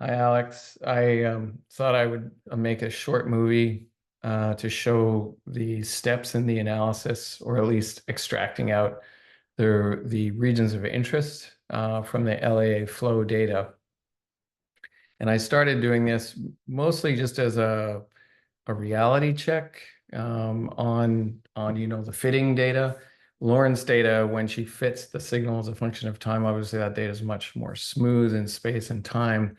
Hi, Alex. I thought I would make a short movie to show the steps in the analysis, or at least extracting out the regions of interest from the LAA flow data. And I started doing this mostly just as a reality check on the fitting data. Lauren's data, when she fits the signal as a function of time, obviously that data is much more smooth in space and time.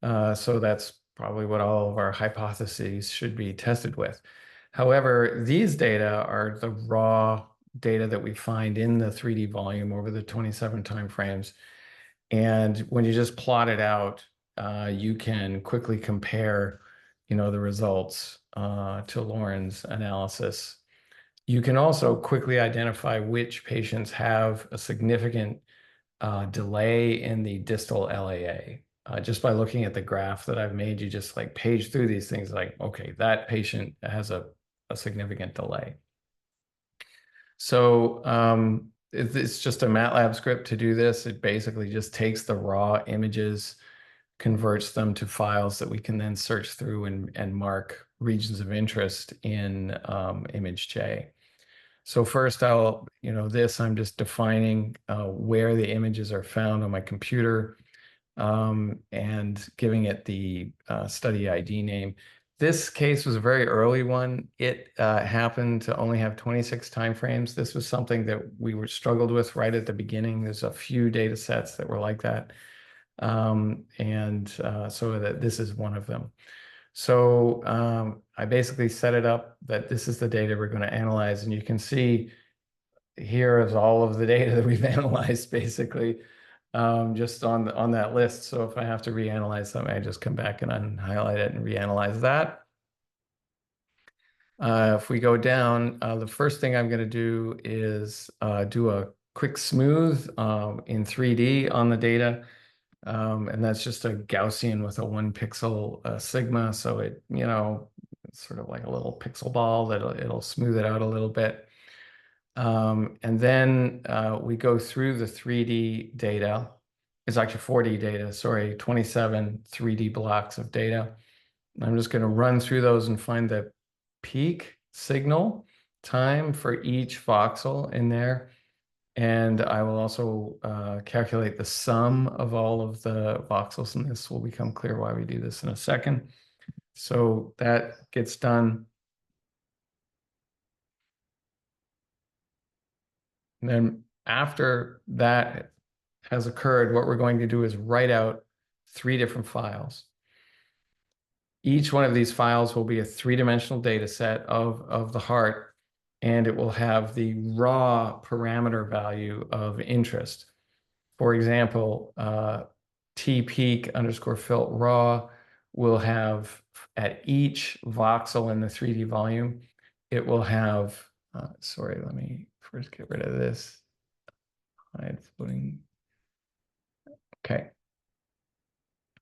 So that's probably what all of our hypotheses should be tested with. However, these data are the raw data that we find in the 3D volume over the 27 time frames. And when you just plot it out, you can quickly compare, the results to Lauren's analysis. You can also quickly identify which patients have a significant delay in the distal LAA. Just by looking at the graph that I've made, you just like page through these things like, okay, that patient has a significant delay. So it's just a MATLAB script to do this. It basically just takes the raw images, converts them to files that we can then search through and mark regions of interest in ImageJ. So first I'm just defining where the images are found on my computer and giving it the study ID name. This case was a very early one. It happened to only have 26 timeframes. This was something that we were struggled with right at the beginning. There's a few data sets that were like that. So that this is one of them. So I basically set it up that this is the data we're going to analyze. And you can see here is all of the data that we've analyzed basically just on that list. So if I have to reanalyze something, I just come back and unhighlight it and reanalyze that. If we go down, the first thing I'm going to do is do a quick smooth in 3D on the data. And that's just a Gaussian with a 1 pixel sigma. So it's sort of like a little pixel ball that it'll smooth it out a little bit. And then we go through the 3D data. It's actually 4D data, sorry, 27 3D blocks of data. I'm just going to run through those and find the peak signal time for each voxel in there. And I will also calculate the sum of all of the voxels, and this will become clear why we do this in a second. So that gets done. And then after that has occurred, what we're going to do is write out 3 different files. Each one of these files will be a 3-dimensional data set of the heart, and it will have the raw parameter value of interest. For example, tpeak_filt raw will have at each voxel in the 3D volume, it will have, sorry, let me first get rid of this. Hide floating. Okay.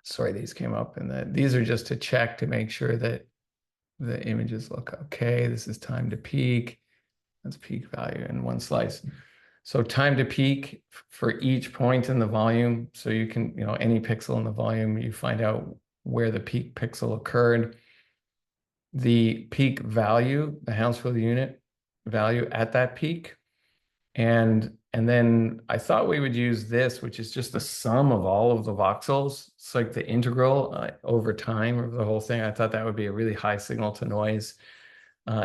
Sorry, these came up, and these are just to check to make sure that the images look okay. This is time to peak. That's peak value in one slice. So time to peak for each point in the volume. So you can, any pixel in the volume, you find out where the peak pixel occurred. The peak value, the Hounsfield unit value at that peak. And then I thought we would use this, which is just the sum of all of the voxels. It's like the integral over time of the whole thing. I thought that would be a really high signal to noise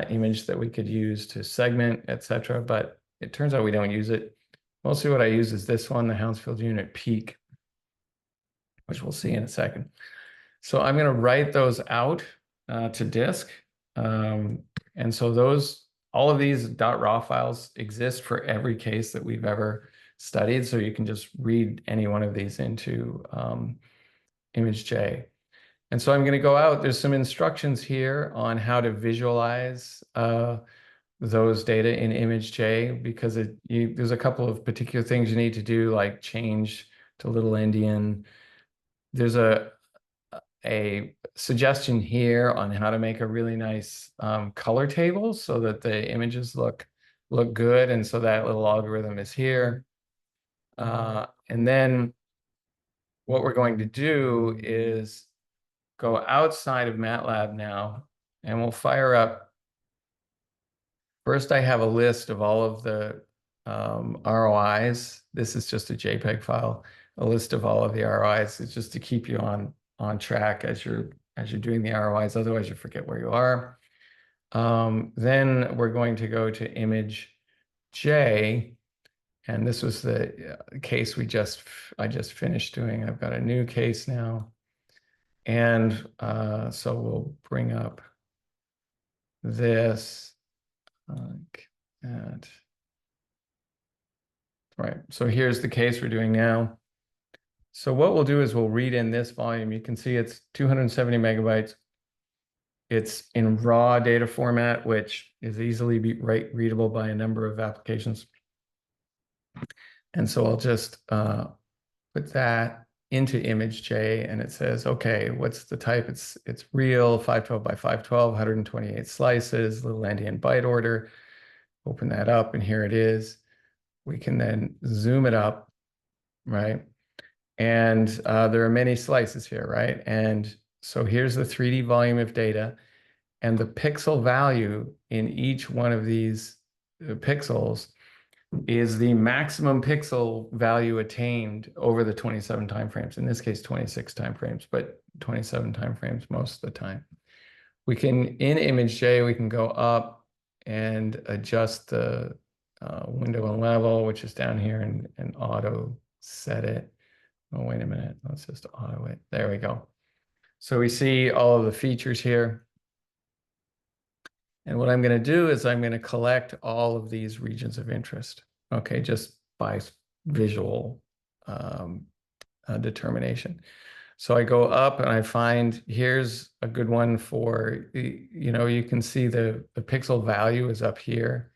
image that we could use to segment, etc. But it turns out we don't use it. Mostly what I use is this one, the Hounsfield unit peak, which we'll see in a second. So I'm going to write those out to disk. And so all of these .raw files exist for every case that we've ever studied. So you can just read any one of these into ImageJ. And so I'm going to go out. There's some instructions here on how to visualize those data in ImageJ, because there's a couple of particular things you need to do, like change to little endian. There's a suggestion here on how to make a really nice color table so that the images look good. And so that little algorithm is here. And then what we're going to do is go outside of MATLAB now, and we'll fire up. First, I have a list of all of the ROIs. This is just a JPEG file, a list of all of the ROIs. It's just to keep you on track as you're doing the ROIs. Otherwise, you forget where you are. Then we're going to go to image J, and this was the case I just finished doing. I've got a new case now, and so we'll bring up this like that. Right. So here's the case we're doing now. So what we'll do is we'll read in this volume. You can see it's 270 megabytes. It's in raw data format, which is easily readable by a number of applications. And so I'll just put that into image J, and it says, okay, what's the type? It's real, 512 by 512, 128 slices, little endian byte order. Open that up, and here it is. We can then zoom it up, right? And there are many slices here, right? And so here's the 3D volume of data, and the pixel value in each one of these pixels is the maximum pixel value attained over the 27 timeframes. In this case, 26 timeframes, but 27 timeframes most of the time. We can, in image J, we can go up and adjust the window and level, which is down here, and auto set it. Oh, wait a minute. Let's just auto it. There we go. So we see all of the features here. And what I'm going to do is I'm going to collect all of these regions of interest, okay, just by visual determination. So I go up and I find here's a good one for, you can see the pixel value is up here.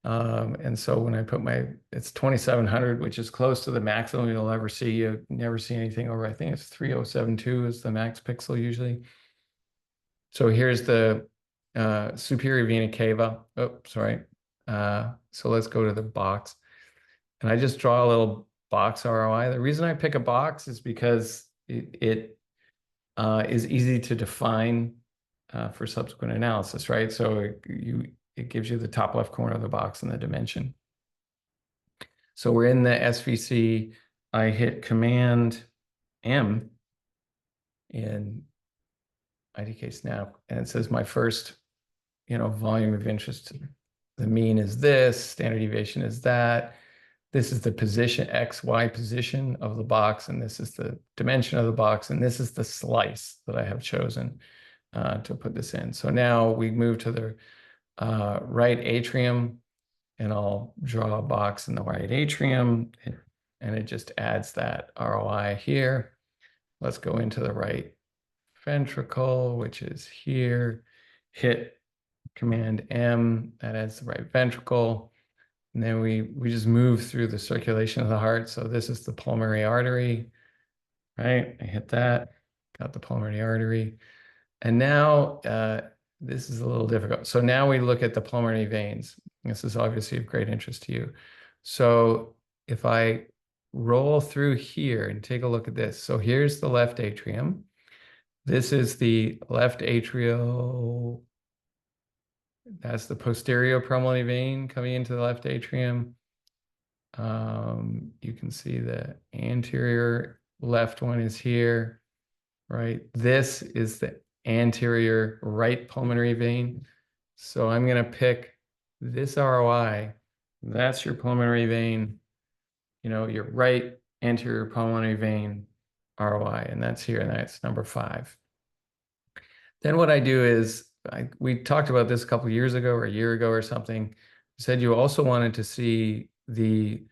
And so when I put it's 2700, which is close to the maximum you'll ever see. You never see anything over, I think it's 3072 is the max pixel usually. So here's the superior vena cava. Oh, sorry. So let's go to the box. And I just draw a little box ROI. The reason I pick a box is because it is easy to define for subsequent analysis, right? So it gives you the top left corner of the box and the dimension. So we're in the SVC. I hit Command M in IDK Snap, and it says my first, volume of interest. The mean is this, standard deviation is that. This is the position, XY position of the box, and this is the dimension of the box, and this is the slice that I have chosen to put this in. So now we move to the right atrium, and I'll draw a box in the right atrium, and it just adds that ROI here. Let's go into the right ventricle, which is here. Hit Command M, that adds the right ventricle. And then we just move through the circulation of the heart. So this is the pulmonary artery, right? I hit that, got the pulmonary artery. And now this is a little difficult. So now we look at the pulmonary veins. This is obviously of great interest to you. So if I roll through here and take a look at this. So here's the left atrium. This is the left atrial. That's the posterior pulmonary vein coming into the left atrium. You can see the anterior left one is here, right? This is the anterior right pulmonary vein. So I'm going to pick this ROI. That's your pulmonary vein, your right anterior pulmonary vein ROI, and that's here, and that's number 5. Then what I do is, we talked about this a couple of years ago or a year ago or something. You said you also wanted to see the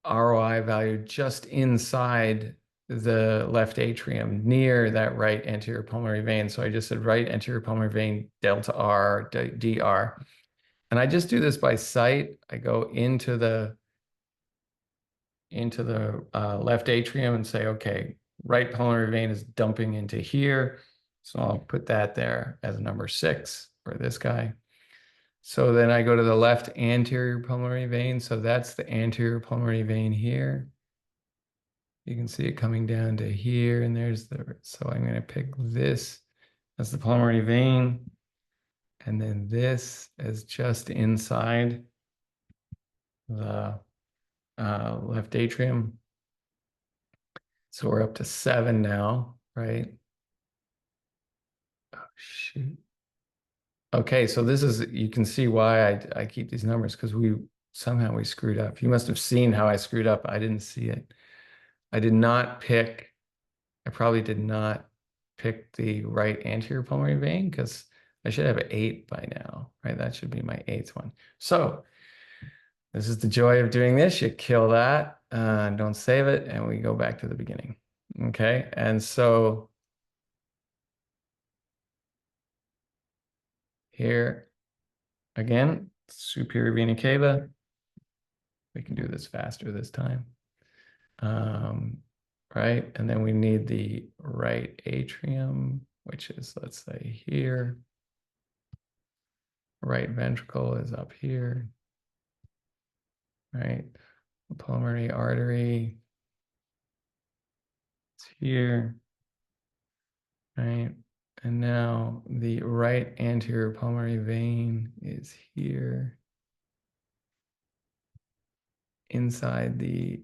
ROI value just inside the left atrium near that right anterior pulmonary vein. So I just said right anterior pulmonary vein, delta R, DR. And I just do this by sight. I go into the left atrium and say, okay, right pulmonary vein is dumping into here. So I'll put that there as number 6 for this guy. So then I go to the left anterior pulmonary vein. So that's the anterior pulmonary vein here. You can see it coming down to here, and there's so I'm going to pick this as the pulmonary vein, and then this as just inside the left atrium. So we're up to 7 now, right? Oh, shoot. Okay, so this is, you can see why I keep these numbers, because somehow we screwed up. You must have seen how I screwed up. I didn't see it. I probably did not pick the right anterior pulmonary vein, because I should have an 8 by now, right? That should be my 8th one. So this is the joy of doing this. You kill that, don't save it, and we go back to the beginning. Okay, and so here again, superior vena cava. We can do this faster this time. Right, and then we need the right atrium, which is, let's say, here. Right ventricle is up here, right? The pulmonary artery is here, right? And now the right anterior pulmonary vein is here, inside the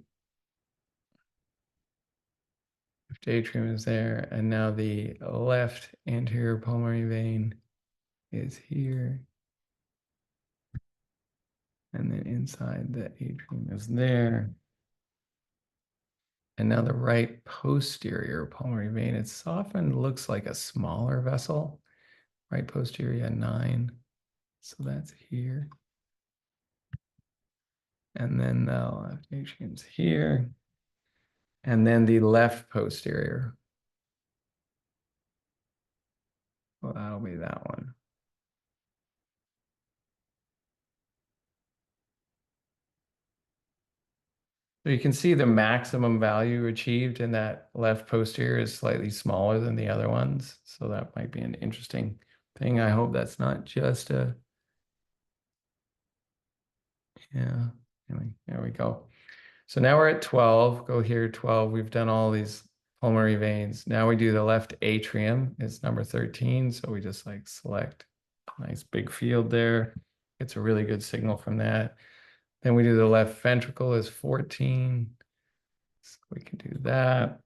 left atrium is there, and now the left anterior pulmonary vein is here, and then inside the atrium is there. And now the right posterior pulmonary vein, it often looks like a smaller vessel. Right posterior 9, so that's here. And then the left atrium's here. And then the left posterior, well, that'll be that one. So you can see the maximum value achieved in that left posterior is slightly smaller than the other ones. So that might be an interesting thing. I hope that's not just a, yeah, anyway, there we go. So now we're at 12, go here, 12. We've done all these pulmonary veins. Now we do the left atrium, it's number 13. So we just like select a nice big field there. It's a really good signal from that. Then we do the left ventricle is 14. So we can do that.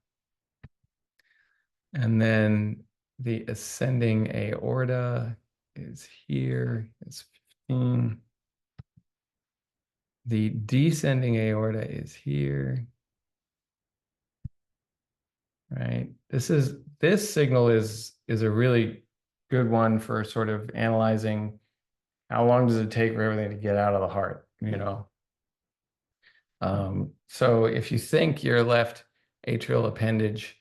And then the ascending aorta is here, it's 15. The descending aorta is here. Right. This signal is a really good one for sort of analyzing how long does it take for everything to get out of the heart, you know? So if you think your left atrial appendage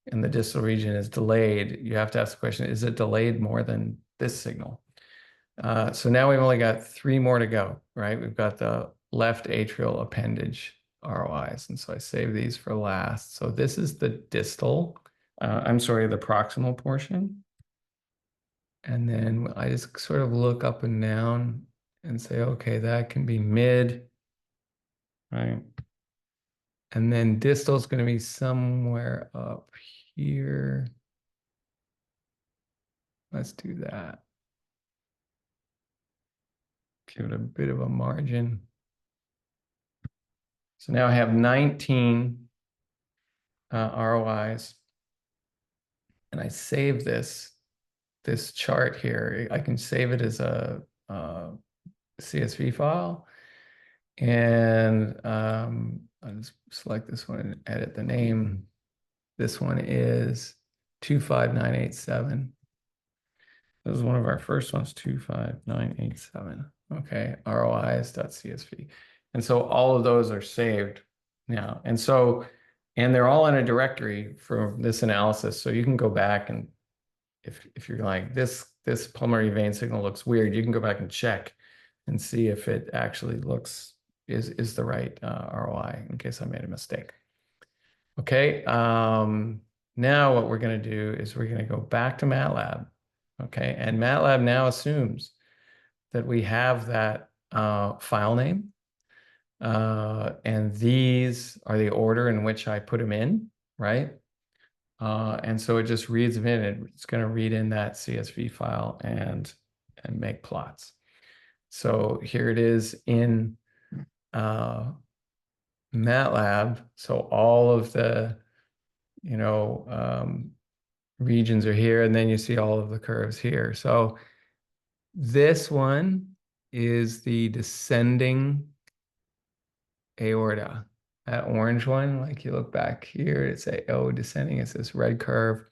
in the distal region is delayed, you have to ask the question, is it delayed more than this signal? So now we've only got 3 more to go, right? We've got the left atrial appendage ROIs, and so I save these for last. So this is the distal, the proximal portion. And then I just sort of look up and down and say, okay, that can be mid, right? And then distal is going to be somewhere up here. Let's do that. Give it a bit of a margin. So now I have 19 ROIs, and I save this chart here. I can save it as a CSV file, and I'll just select this one and edit the name. This one is 25987. This is one of our first ones, 25987. Okay, ROIs.csv. And so all of those are saved now. And they're all in a directory for this analysis. So you can go back, and if you're like, this pulmonary vein signal looks weird, you can go back and check and see if it actually is the right ROI, in case I made a mistake. Okay, now what we're going to do is we're going to go back to MATLAB. Okay, and MATLAB now assumes that we have that file name, And these are the order in which I put them in, right? And so it just reads them in. It's going to read in that CSV file and make plots. So here it is in MATLAB. So all of the, regions are here, and then you see all of the curves here. So this one is the descending aorta. That orange one, like you look back here, it's a descending, it's this red curve.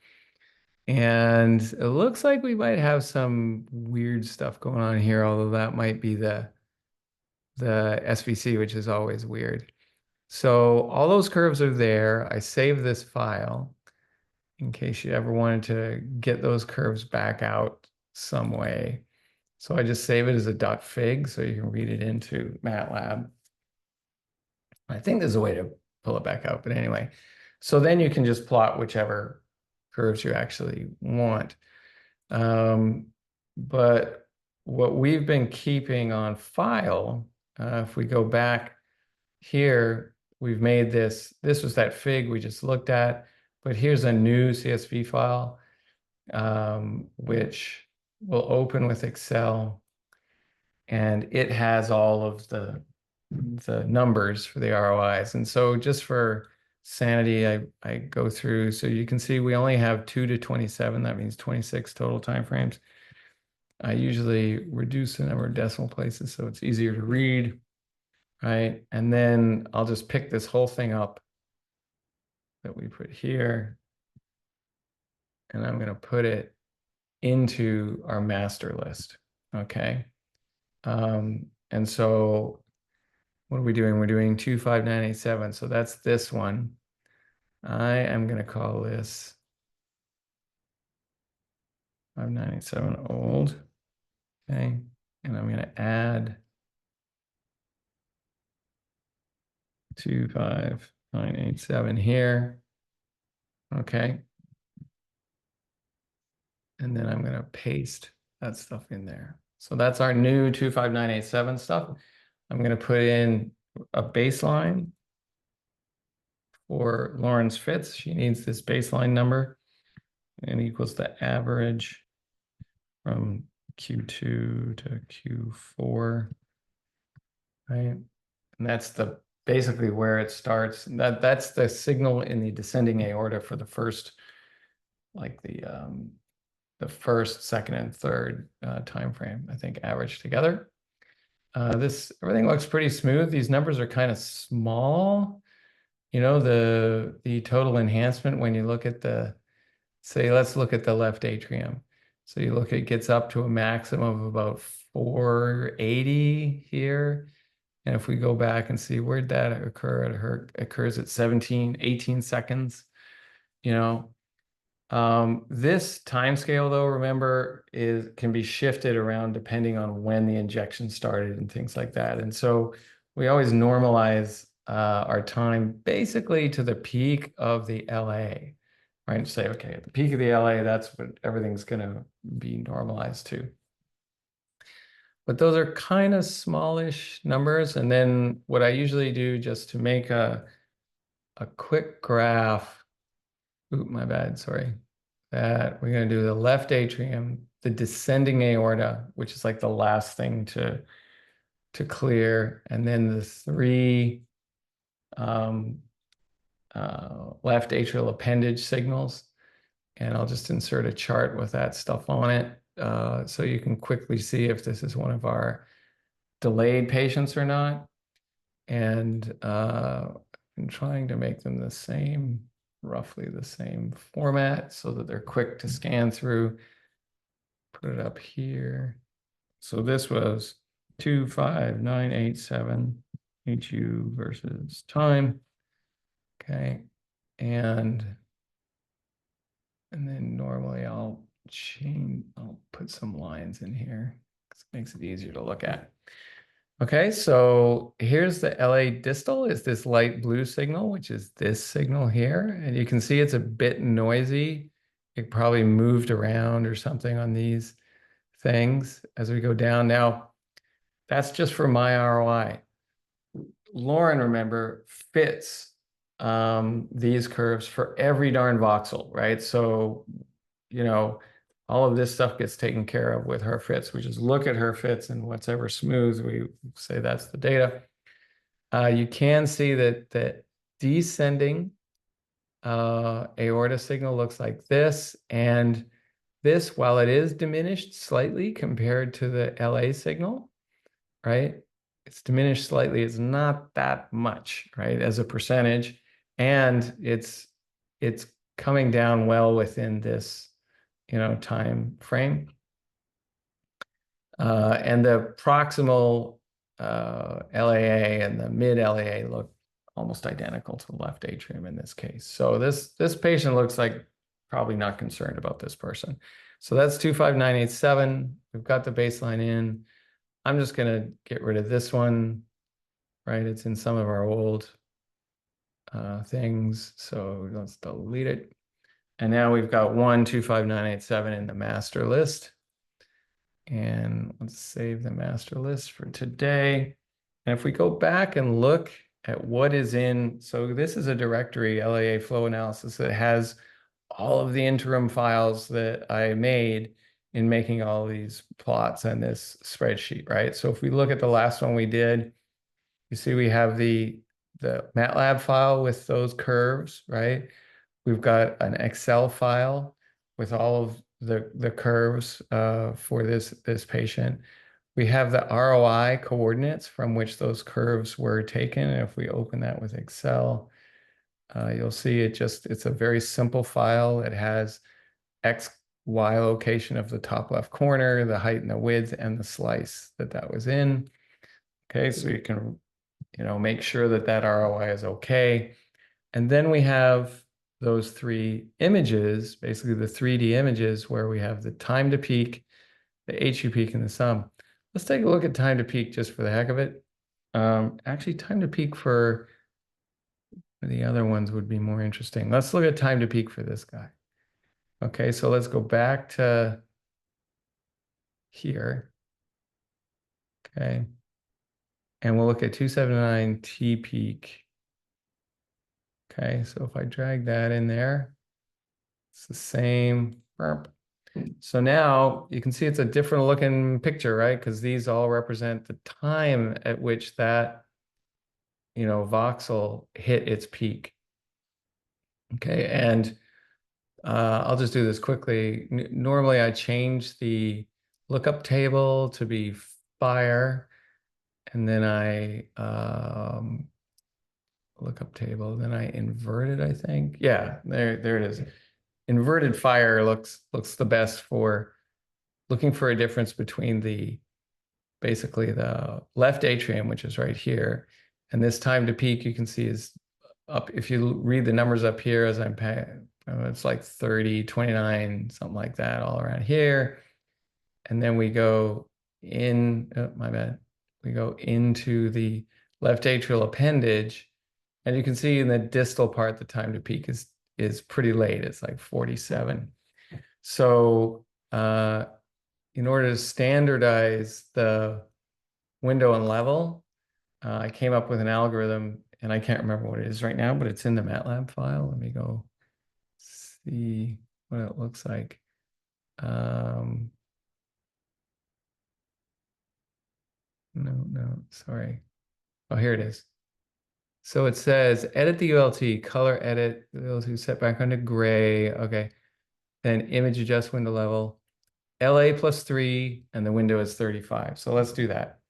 And it looks like we might have some weird stuff going on here, although that might be the SVC, which is always weird. So all those curves are there. I saved this file in case you ever wanted to get those curves back out some way. So I just save it as a .fig so you can read it into MATLAB. I think there's a way to pull it back out, but anyway. So then you can just plot whichever curves you actually want. But what we've been keeping on file, if we go back here, we've made this was that fig we just looked at, but here's a new CSV file, which will open with Excel, and it has all of the numbers for the ROIs. And so just for sanity, I go through, so you can see we only have 2 to 27. That means 26 total time frames. I usually reduce the number of decimal places so it's easier to read, right? And then I'll just pick this whole thing up that we put here, and I'm going to put it into our master list, okay? And so what are we doing? We're doing 25987. So that's this one. I am going to call this 5987 old. Okay. And I'm going to add 25987 here. Okay. And then I'm going to paste that stuff in there. So that's our new 25987 stuff. I'm going to put in a baseline for Lauren's Fitz. She needs this baseline number, and equals the average from Q2 to Q4, right? And that's basically where it starts. That's the signal in the descending aorta for the first, like the first, second, and third time frame, I think, averaged together. Everything looks pretty smooth. These numbers are kind of small. The total enhancement when you look at say, let's look at the left atrium. So you look, it gets up to a maximum of about 480 here. And if we go back and see where'd that occur, it occurs at 18 seconds. This time scale, though, remember, can be shifted around depending on when the injection started and things like that. And so we always normalize our time basically to the peak of the LA, right? And say, okay, at the peak of the LA, that's what everything's going to be normalized to. But those are kind of smallish numbers. And then what I usually do, just to make a quick graph, oop, my bad, sorry, that we're going to do the left atrium, the descending aorta, which is like the last thing to clear, and then the three left atrial appendage signals. And I'll just insert a chart with that stuff on it, so you can quickly see if this is one of our delayed patients or not. And I'm trying to make them roughly the same format so that they're quick to scan through. Put it up here. So this was 25987 HU versus time. Okay. And then normally I'll put some lines in here because it makes it easier to look at. Okay, so here's the LA distal, is this light blue signal, which is this signal here. And you can see it's a bit noisy. It probably moved around or something on these things as we go down. Now, that's just for my ROI. Lauren, remember, fits these curves for every darn voxel, right? So, all of this stuff gets taken care of with her fits. We just look at her fits, and whatever smooth, we say that's the data. You can see that descending aorta signal looks like this, and this, while it is diminished slightly compared to the LA signal, right? It's diminished slightly. It's not that much, right, as a percentage, and it's coming down well within this, time frame. And the proximal LAA and the mid LAA look almost identical to the left atrium in this case. So this patient looks like probably not concerned about this person. So that's 25987. We've got the baseline in. I'm just going to get rid of this one, right? It's in some of our old things. So let's delete it. And now we've got 25987 in the master list. And let's save the master list for today. And if we go back and look at what is in, so this is a directory, LAA flow analysis, that has all of the interim files that I made in making all these plots on this spreadsheet, right? So if we look at the last one we did, you see we have the MATLAB file with those curves, right? We've got an Excel file with all of the curves for this patient. We have the ROI coordinates from which those curves were taken. And if we open that with Excel, you'll see it's a very simple file. It has X, Y location of the top left corner, the height and the width, and the slice that was in. Okay, so you can, make sure that ROI is okay. And then we have those three images, basically the 3D images, where we have the time to peak, the HU peak, and the sum. Let's take a look at time to peak just for the heck of it. Actually, time to peak for the other ones would be more interesting. Let's look at time to peak for this guy. Okay, so let's go back to here. Okay. And we'll look at 279 T peak. Okay, so if I drag that in there, it's the same. So now you can see it's a different looking picture, right? Because these all represent the time at which that, voxel hit its peak. Okay, and I'll just do this quickly. Normally I change the lookup table to be fire, and then I lookup table, then I invert it, I think. Yeah, there it is. Inverted fire looks the best for looking for a difference between basically the left atrium, which is right here, and this time to peak, you can see is up. If you read the numbers up here as I'm paying, it's like 30, 29, something like that, all around here. And then we go in, oh, my bad. We go into the left atrial appendage, and you can see in the distal part, the time to peak is pretty late. It's like 47. So in order to standardize the window and level, I came up with an algorithm, and I can't remember what it is right now, but it's in the MATLAB file. Let me go see what it looks like. No, sorry. Oh, here it is. So it says, edit the ULT, color edit, the ULT set back onto gray. Okay. Then image adjust window level, LA +3, and the window is 35. So let's do that.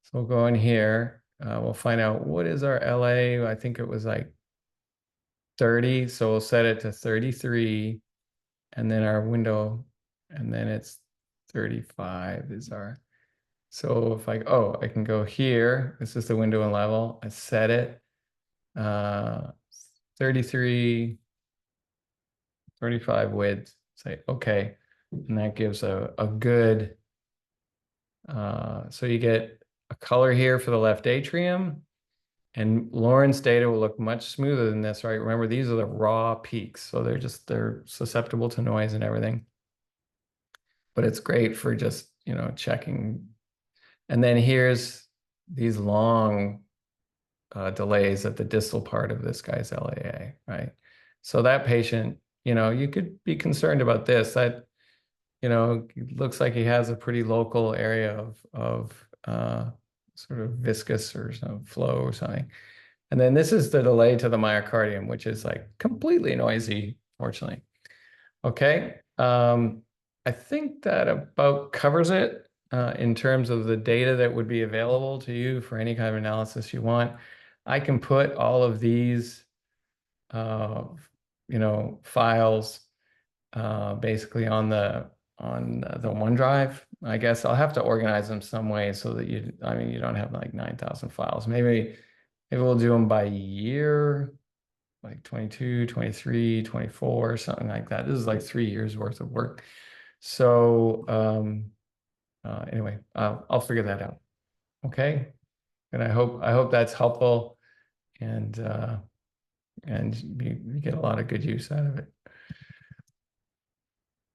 So we'll go in here. We'll find out what is our LA. I think it was like 30. So we'll set it to 33. And then our window, and then it's 35 is our. So if I can go here. This is the window and level. I set it. 33, 35 width. Say okay. And that gives a good, so you get a color here for the left atrium, and Lauren's data will look much smoother than this, right? Remember, these are the raw peaks, so they're susceptible to noise and everything. But it's great for just, checking. And then here's these long delays at the distal part of this guy's LAA, right? So that patient, you could be concerned about this. That, it looks like he has a pretty local area of sort of viscous or some flow or something. And then this is the delay to the myocardium, which is like completely noisy, fortunately. Okay. I think that about covers it in terms of the data that would be available to you for any kind of analysis you want. I can put all of these, files basically on the OneDrive. I guess I'll have to organize them some way so that you don't have like 9,000 files. Maybe we'll do them by year, like 22, 23, 24, something like that. This is like 3 years worth of work. So anyway, I'll figure that out. Okay. And I hope that's helpful, and you get a lot of good use out of it.